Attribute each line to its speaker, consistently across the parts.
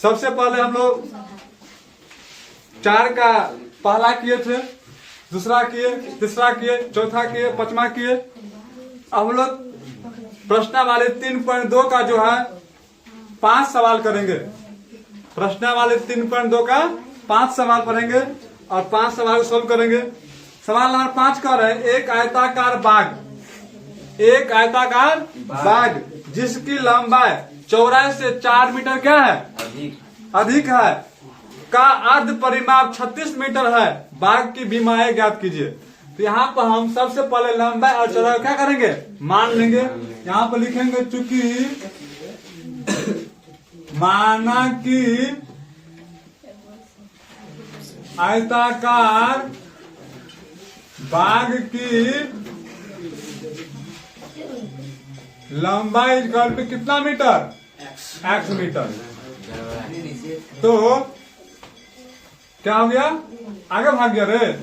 Speaker 1: सबसे पहले हम लोग 4 का पहला किए थे, दूसरा किए, तीसरा किए, चौथा किए, 5वां किए। अब हम लोग प्रश्नावली 3.2 का जो है 5 सवाल करेंगे। प्रश्नावली 3.2 का 5 सवाल पढ़ेंगे और 5 सवाल सोल्व करेंगे। सवाल नंबर 5 कर रहे हैं, एक आयताकार बाग जिसकी लंबाई चौड़ाई से 4 मीटर क्या है, अधिक है, का अर्ध परिमाप 36 मीटर है। बाग की बीमाएं ज्ञात कीजिए। तो यहाँ पर हम सबसे पहले लंबाई और चौड़ाई क्या करेंगे, मान लेंगे। यहाँ पर लिखेंगे चूंकि माना कि आयताकार बाग की लंबाई इक्वल टू कितना मीटर, x मीटर। तो क्या हो गया, आगे भाग गया रे।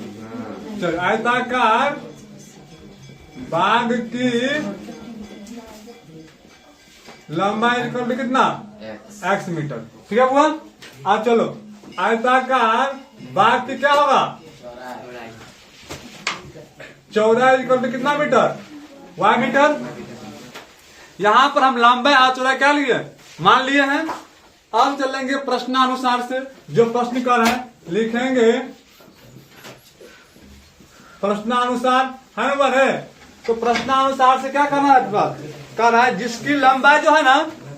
Speaker 1: चल, आयताकार बाग की लंबाई इक्वल टू कितना, x मीटर। ठीक है बुआ। अब चलो, आयताकार बाग की क्या होगा, चौड़ाई इक्वल टू कितना मीटर, y मीटर। यहाँ पर हम लंबाई और चौड़ाई क्या लिए, मान लिए हैं। अब चलेंगे प्रश्नानुसार से, जो प्रश्न कर रहे हैं लिखेंगे प्रश्नानुसार है ना बने। तो प्रश्नानुसार से क्या करना है, कर रहा है जिसकी लंबाई जो है ना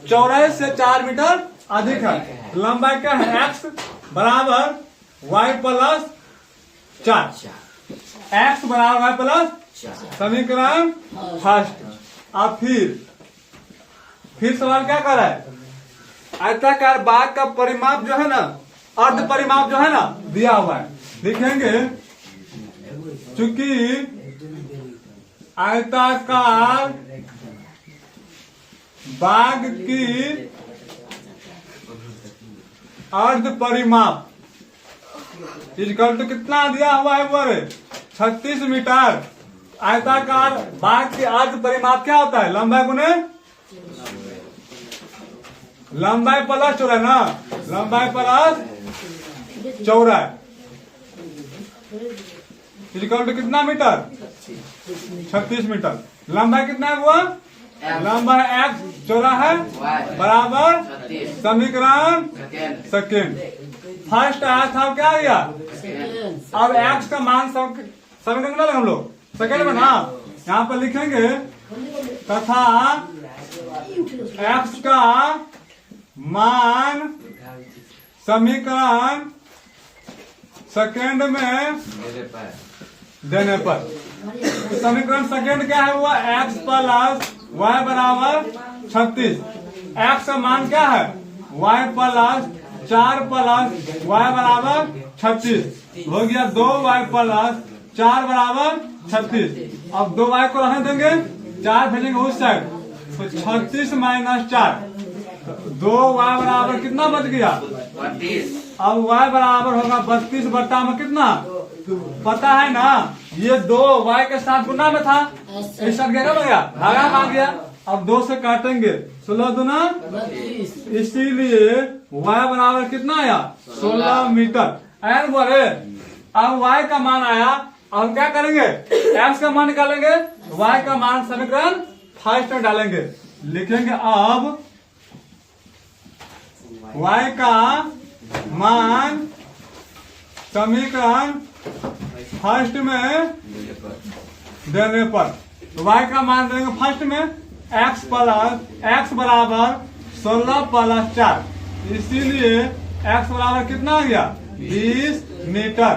Speaker 1: चौड़ाई से 4 मीटर अधिक है। लंबाई क्या है, x बराबर y प्लस 4, x बराबर y प्लस समीकरण फर्स्ट। अब फिर सवाल क्या कर रहा है, आयताकार बाग का परिमाप जो है ना, अर्ध परिमाप जो है ना दिया हुआ है। लिखेंगे चूंकि आयताकार बाग की अर्ध परिमाप इक्वल टू कितना दिया हुआ है बोरे, 36 मीटर। आयताकार बाग के अर्ध परिमाप क्या होता है, लंबाई गुने लंबाई प्लस चौड़ाई ना, लंबाई प्लस चौड़ाई इक्वल टू कितना मीटर, 36 मीटर। लंबाई कितना है हुआ, लंबाई x, चौड़ाई है बराबर समीकरण सेकेंड। फर्स्ट आया था क्या आ गया, अब x का मान समीकरण में हम लोग सेकेंड में ना, यहाँ पर लिखेंगे तथा x का मान समीकरण सेकेंड में देने पर। समीकरण सेकेंड क्या है हुआ, x प्लस y बराबर 36। x का मान क्या है, y प्लस 4 प्लस y बराबर 36 हो गया। 2y प्लस 4 बराबर 36। अब 2y को रहने देंगे, 4 भेजेंगे उस साइड, तो 36 माइनस 4, 2y बराबर कितना बच गया, 32। अब y बराबर होगा 32 बट्टा में कितना, पता है ना, ये 2 y के साथ गुना में था, इस साथ क्या गया, धागा में आ गया। अब 2 से काटेंगे, 16 दूना, इसीलिए y बराबर कितना आया, 16 मीटर। एन बोले अब y का मान आया, अब क्या करेंगे, x का मान निकालेंगे, y का मान समीकरण फर्स्ट में डालेंगे। लिखेंगे अब y का मान समीकरण फर्स्ट में देने पर, y का मान देंगे फर्स्ट में, x बराबर 16 प्लस 4, इसीलिए x बराबर कितना आ गया, 20 मीटर।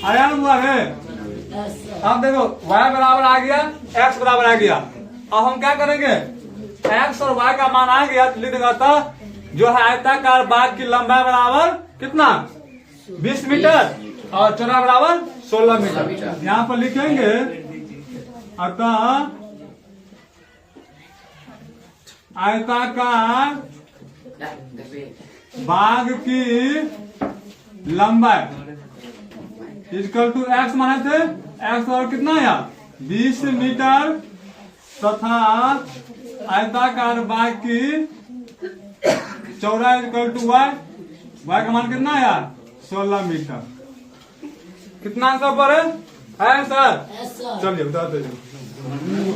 Speaker 1: आया ना हुआ है। अब देखो y बराबर आ गया, x बराबर आ गया। अब हम क्या करेंगे, x और y का मान आ गया तो लिख देगा, था जो है आयताकार बाग की लंबाई बराबर कितना, 20 मीटर और चौड़ाई बराबर 16 मीटर। यहाँ पर लिखेंगे अतः आयताकार बाग की लंबाई इक्वल टू x माने थे, x और कितना आया 20 मीटर तथा आयताकार बाग की चौड़ाई इक्वल टू y y का मान कितना आया 16 मीटर। कितना आंसर पर है सर? चलिए बता दीजिए।